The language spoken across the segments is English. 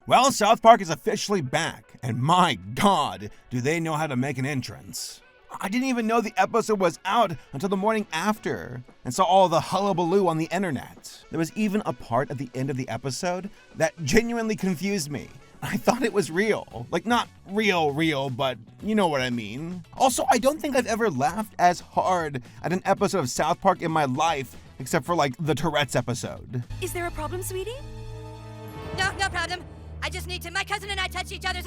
Well, South Park is officially back, and my God, do they know how to make an entrance. I didn't even know the episode was out until the morning after, and saw all the hullabaloo on the internet. There was even a part at the end of the episode that genuinely confused me. I thought it was real. Like, not real, but you know what I mean. Also, I don't think I've ever laughed as hard at an episode of South Park in my life, except for like the Tourette's episode. Is there a problem, sweetie? No problem. I just need to. My cousin and I touched each other's.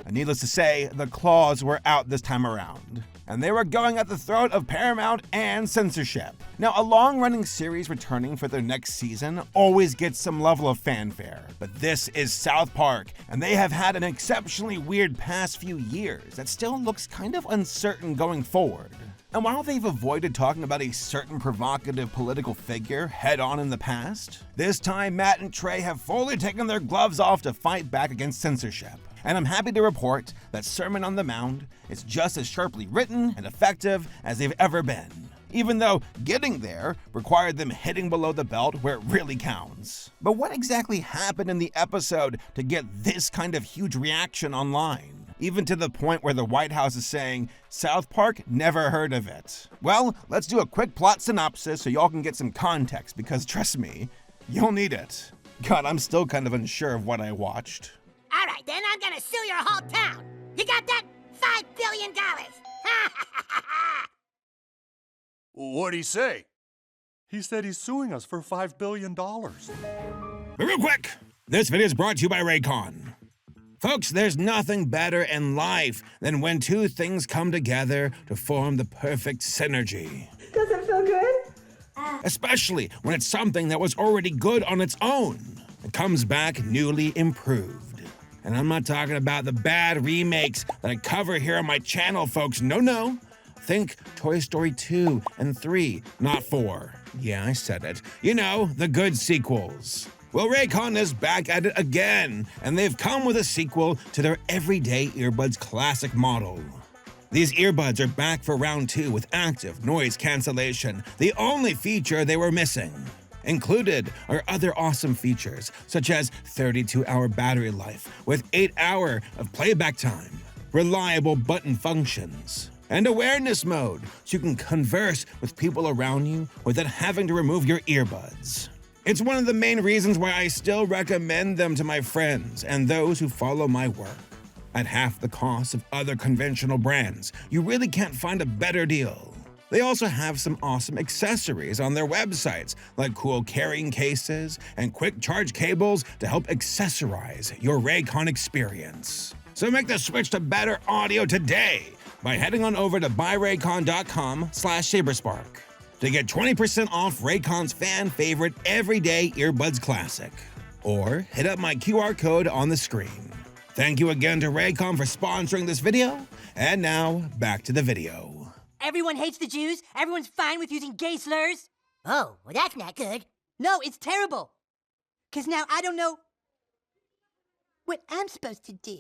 And needless to say, the claws were out this time around. And they were going at the throat of Paramount and censorship. Now, a long-running series returning for their next season always gets some level of fanfare. But this is South Park, and they have had an exceptionally weird past few years that still looks kind of uncertain going forward. And while they've avoided talking about a certain provocative political figure head-on in the past, this time Matt and Trey have fully taken their gloves off to fight back against censorship. And I'm happy to report that Sermon on the Mound is just as sharply written and effective as they've ever been, even though getting there required them hitting below the belt where it really counts. But what exactly happened in the episode to get this kind of huge reaction online? Even to the point where the White House is saying, South Park, never heard of it. Well, let's do a quick plot synopsis so y'all can get some context, because trust me, you'll need it. God, I'm still kind of unsure of what I watched. All right, then I'm gonna sue your whole town. You got that? $5 billion. What'd he say? He said he's suing us for $5 billion. But real quick, this video is brought to you by Raycon. Folks, there's nothing better in life than when two things come together to form the perfect synergy. Does it feel good? Especially when it's something that was already good on its own. It comes back newly improved. And I'm not talking about the bad remakes that I cover here on my channel, folks. No. Think Toy Story 2 and 3, not 4. Yeah, I said it. You know, the good sequels. Well, Raycon is back at it again, and they've come with a sequel to their everyday earbuds classic model. These earbuds are back for round 2 with active noise cancellation, the only feature they were missing. Included are other awesome features, such as 32-hour battery life with 8-hour of playback time, reliable button functions, and awareness mode, so you can converse with people around you without having to remove your earbuds. It's one of the main reasons why I still recommend them to my friends and those who follow my work. At half the cost of other conventional brands, you really can't find a better deal. They also have some awesome accessories on their websites, like cool carrying cases and quick charge cables to help accessorize your Raycon experience. So make the switch to better audio today by heading on over to buyraycon.com/Saberspark. to get 20% off Raycon's fan-favorite everyday earbuds classic. Or hit up my QR code on the screen. Thank you again to Raycon for sponsoring this video, and now back to the video. Everyone hates the Jews. Everyone's fine with using gay slurs. Oh, well, that's not good. No, it's terrible. 'Cause now I don't know what I'm supposed to do.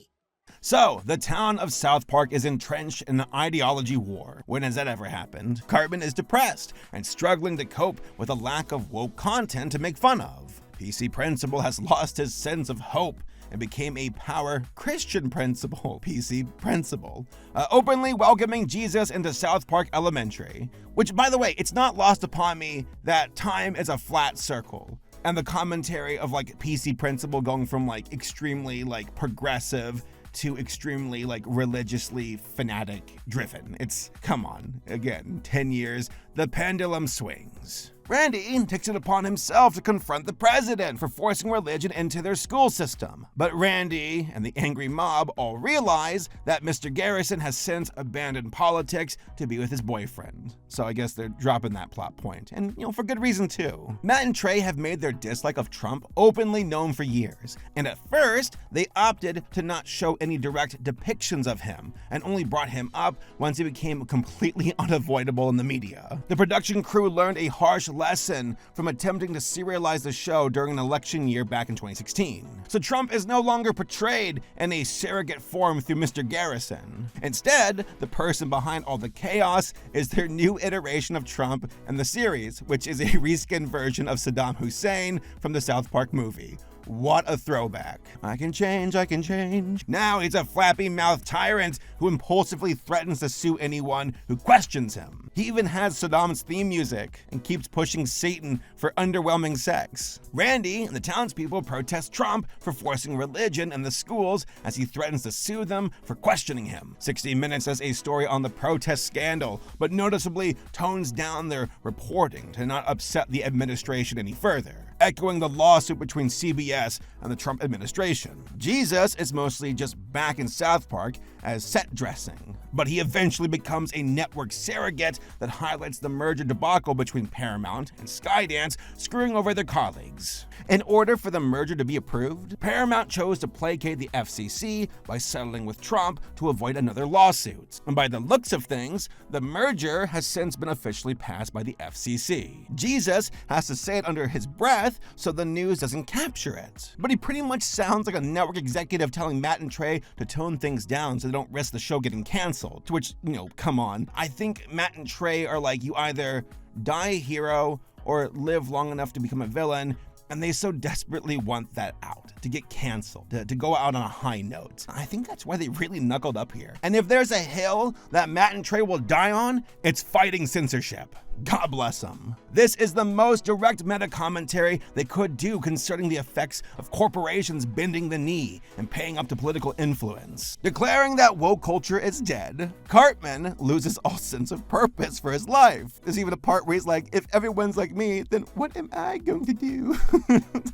So, the town of South Park is entrenched in an ideology war. When has that ever happened? Cartman is depressed and struggling to cope with a lack of woke content to make fun of. PC Principal has lost his sense of hope and became a power Christian principal, PC Principal, openly welcoming Jesus into South Park Elementary. Which, by the way, it's not lost upon me that time is a flat circle. And the commentary of PC Principal going from extremely progressive to extremely religiously fanatic driven. It's, come on, again, 10 years, the pendulum swings. Randy takes it upon himself to confront the president for forcing religion into their school system. But Randy and the angry mob all realize that Mr. Garrison has since abandoned politics to be with his boyfriend. So I guess they're dropping that plot point, and for good reason too. Matt and Trey have made their dislike of Trump openly known for years, and at first they opted to not show any direct depictions of him, and only brought him up once he became completely unavoidable in the media. The production crew learned a harsh lesson from attempting to serialize the show during an election year back in 2016. So Trump is no longer portrayed in a surrogate form through Mr. Garrison. Instead, the person behind all the chaos is their new iteration of Trump in the series, which is a reskinned version of Saddam Hussein from the South Park movie. What a throwback. I can change, I can change. Now he's a flappy-mouthed tyrant who impulsively threatens to sue anyone who questions him. He even has Saddam's theme music and keeps pushing Satan for underwhelming sex. Randy and the townspeople protest Trump for forcing religion in the schools as he threatens to sue them for questioning him. 60 Minutes does a story on the protest scandal, but noticeably tones down their reporting to not upset the administration any further, echoing the lawsuit between CBS and the Trump administration. Jesus is mostly just back in South Park as set dressing, but he eventually becomes a network surrogate that highlights the merger debacle between Paramount and Skydance screwing over their colleagues. In order for the merger to be approved, Paramount chose to placate the FCC by settling with Trump to avoid another lawsuit. And by the looks of things, the merger has since been officially passed by the FCC. Jesus has to say it under his breath so the news doesn't capture it. But he pretty much sounds like a network executive telling Matt and Trey to tone things down so they don't risk the show getting canceled. To which, come on. I think Matt and Trey are like, you either die a hero or live long enough to become a villain, and they so desperately want that out, to get canceled, to go out on a high note. I think that's why they really knuckled up here. And if there's a hill that Matt and Trey will die on, it's fighting censorship. God bless them. This is the most direct meta-commentary they could do concerning the effects of corporations bending the knee and paying up to political influence. Declaring that woke culture is dead, Cartman loses all sense of purpose for his life. There's even a part where he's like, if everyone's like me, then what am I going to do?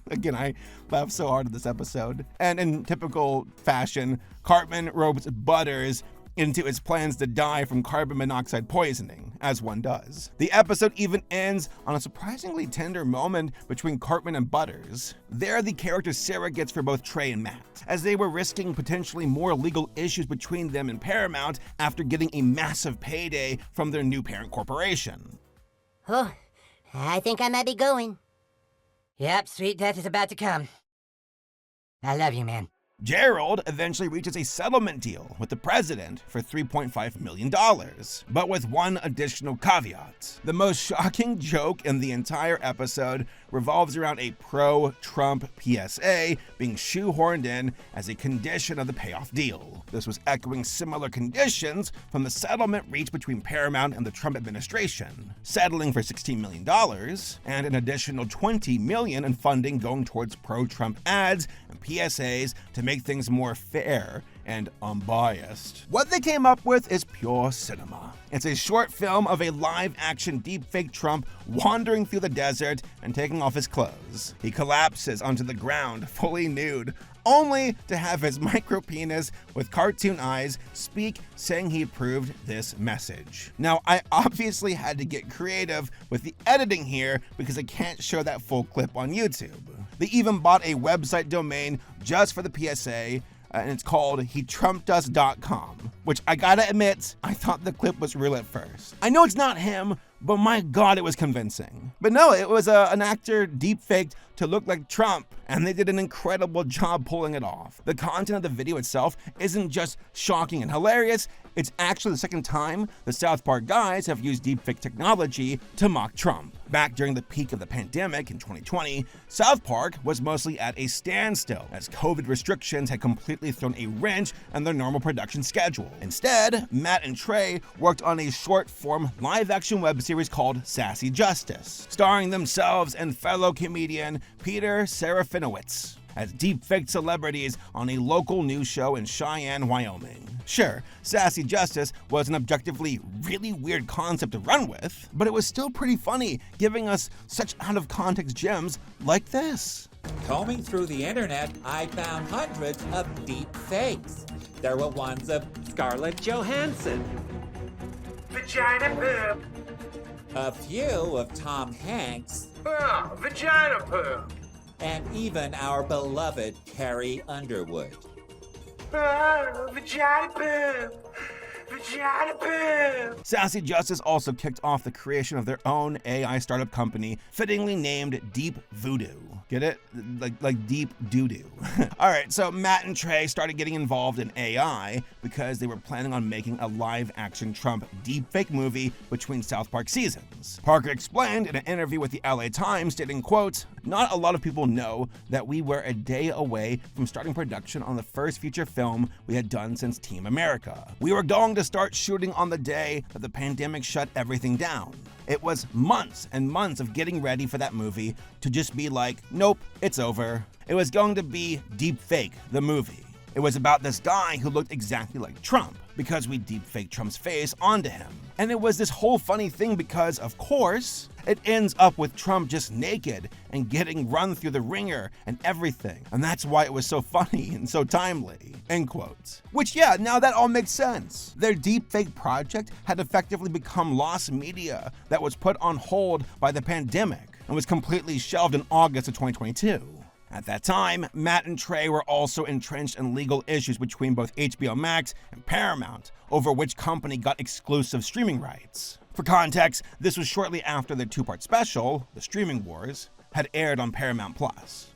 Again, I laughed so hard at this episode. And in typical fashion, Cartman ropes Butters into his plans to die from carbon monoxide poisoning, as one does. The episode even ends on a surprisingly tender moment between Cartman and Butters. They're the character surrogates for both Trey and Matt, as they were risking potentially more legal issues between them and Paramount after getting a massive payday from their new parent corporation. Oh, I think I might be going. Yep, sweet death is about to come. I love you, man. Gerald eventually reaches a settlement deal with the president for $3.5 million, but with one additional caveat. The most shocking joke in the entire episode revolves around a pro-Trump PSA being shoehorned in as a condition of the payoff deal. This was echoing similar conditions from the settlement reached between Paramount and the Trump administration, settling for $16 million and an additional $20 million in funding going towards pro-Trump ads and PSAs to make things more fair and unbiased. What they came up with is pure cinema. It's a short film of a live-action deepfake Trump wandering through the desert and taking off his clothes. He collapses onto the ground, fully nude, only to have his micro-penis with cartoon eyes speak, saying he approved this message. Now, I obviously had to get creative with the editing here because I can't show that full clip on YouTube. They even bought a website domain just for the PSA, and it's called HeTrumpedUs.com, which I gotta admit, I thought the clip was real at first. I know it's not him, but my God, it was convincing. But no, it was an actor deepfaked to look like Trump, and they did an incredible job pulling it off. The content of the video itself isn't just shocking and hilarious, it's actually the second time the South Park guys have used deepfake technology to mock Trump. Back during the peak of the pandemic in 2020, South Park was mostly at a standstill as COVID restrictions had completely thrown a wrench in their normal production schedule. Instead, Matt and Trey worked on a short-form live-action web series called Sassy Justice, starring themselves and fellow comedian Peter Serafinowicz as deepfake celebrities on a local news show in Cheyenne, Wyoming. Sure, Sassy Justice was an objectively really weird concept to run with, but it was still pretty funny, giving us such out-of-context gems like this. Combing through the internet, I found hundreds of deep fakes. There were ones of Scarlett Johansson, Vagina poop. a few of Tom Hanks, Oh, vagina poop. and even our beloved Carrie Underwood. Oh, vagina poop. Vagina poop! Sassy Justice also kicked off the creation of their own AI startup company, fittingly named Deep Voodoo. Get it? Like deep doo-doo. Alright, so Matt and Trey started getting involved in AI because they were planning on making a live-action Trump deepfake movie between South Park seasons. Parker explained in an interview with the LA Times, stating, quote, "Not a lot of people know that we were a day away from starting production on the first feature film we had done since Team America. We were going to start shooting on the day that the pandemic shut everything down. It was months and months of getting ready for that movie to just be like, nope, it's over. It was going to be Deepfake, the movie. It was about this guy who looked exactly like Trump because we deepfaked Trump's face onto him. And it was this whole funny thing because, of course, it ends up with Trump just naked and getting run through the ringer and everything. And that's why it was so funny and so timely." End quote. Which, yeah, now that all makes sense. Their deepfake project had effectively become lost media that was put on hold by the pandemic and was completely shelved in August of 2022. At that time, Matt and Trey were also entrenched in legal issues between both HBO Max and Paramount over which company got exclusive streaming rights. For context, this was shortly after their two-part special, The Streaming Wars, had aired on Paramount+.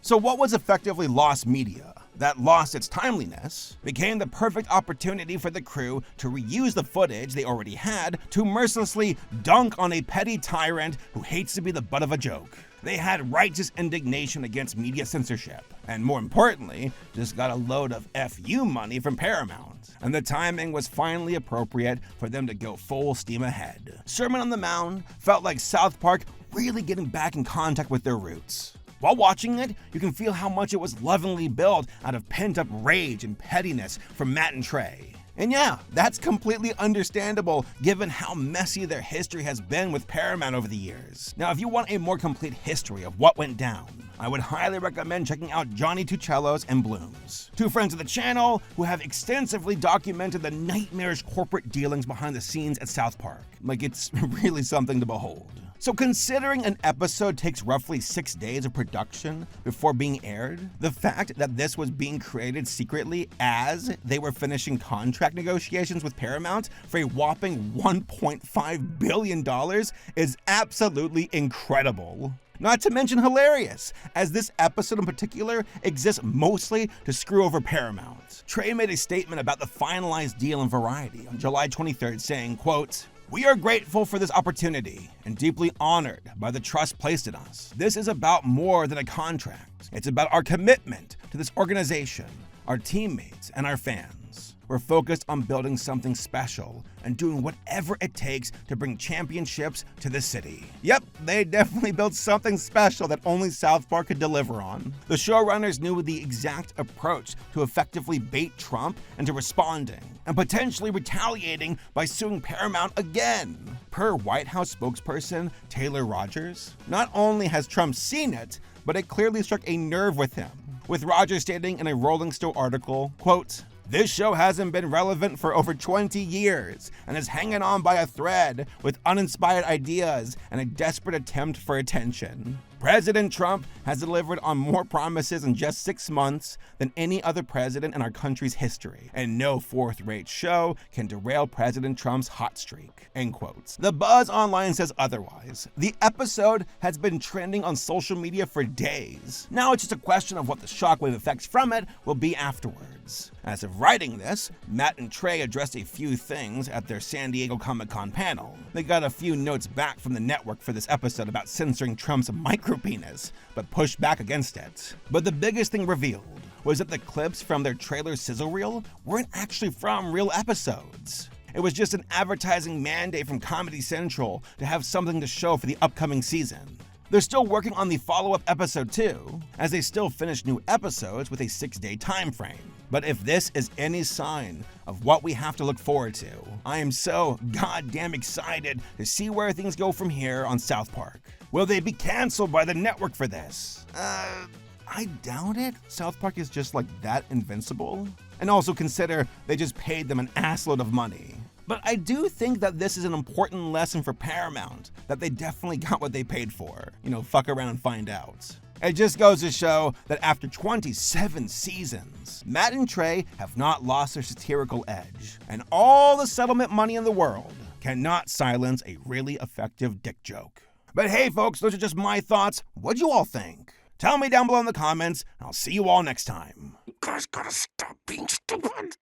So what was effectively lost media that lost its timeliness became the perfect opportunity for the crew to reuse the footage they already had to mercilessly dunk on a petty tyrant who hates to be the butt of a joke. They had righteous indignation against media censorship, and more importantly, just got a load of FU money from Paramount. And the timing was finally appropriate for them to go full steam ahead. Sermon on the Mount felt like South Park really getting back in contact with their roots. While watching it, you can feel how much it was lovingly built out of pent-up rage and pettiness from Matt and Trey. And yeah, that's completely understandable given how messy their history has been with Paramount over the years. Now, if you want a more complete history of what went down, I would highly recommend checking out Johnny Tuccello's and Bloom's, two friends of the channel who have extensively documented the nightmarish corporate dealings behind the scenes at South Park. Like, it's really something to behold. So considering an episode takes roughly 6 days of production before being aired, the fact that this was being created secretly as they were finishing contract negotiations with Paramount for a whopping $1.5 billion is absolutely incredible. Not to mention hilarious, as this episode in particular exists mostly to screw over Paramount. Trey made a statement about the finalized deal in Variety on July 23rd saying, quote, "We are grateful for this opportunity and deeply honored by the trust placed in us. This is about more than a contract. It's about our commitment to this organization, our teammates, and our fans. We're focused on building something special and doing whatever it takes to bring championships to the city." Yep, they definitely built something special that only South Park could deliver on. The showrunners knew the exact approach to effectively bait Trump into responding and potentially retaliating by suing Paramount again. Per White House spokesperson Taylor Rogers, not only has Trump seen it, but it clearly struck a nerve with him, with Rogers stating in a Rolling Stone article, quote, "This show hasn't been relevant for over 20 years and is hanging on by a thread with uninspired ideas and a desperate attempt for attention. President Trump has delivered on more promises in just 6 months than any other president in our country's history, and no fourth-rate show can derail President Trump's hot streak." End quotes. The buzz online says otherwise. The episode has been trending on social media for days. Now it's just a question of what the shockwave effects from it will be afterwards. As of writing this, Matt and Trey addressed a few things at their San Diego Comic-Con panel. They got a few notes back from the network for this episode about censoring Trump's micropenis, but pushed back against it. But the biggest thing revealed was that the clips from their trailer sizzle reel weren't actually from real episodes. It was just an advertising mandate from Comedy Central to have something to show for the upcoming season. They're still working on the follow-up episode too, as they still finish new episodes with a 6-day time frame. But if this is any sign of what we have to look forward to, I am so goddamn excited to see where things go from here on South Park. Will they be canceled by the network for this? I doubt it. South Park is just like that invincible. And also consider they just paid them an assload of money. But I do think that this is an important lesson for Paramount, that they definitely got what they paid for. You know, fuck around and find out. It just goes to show that after 27 seasons, Matt and Trey have not lost their satirical edge, and all the settlement money in the world cannot silence a really effective dick joke. But hey folks, those are just my thoughts. What'd you all think? Tell me down below in the comments, and I'll see you all next time. You guys gotta stop being stupid.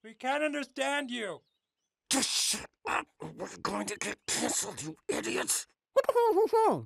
We can't understand you. Just shut up or we're going to get canceled, you idiots.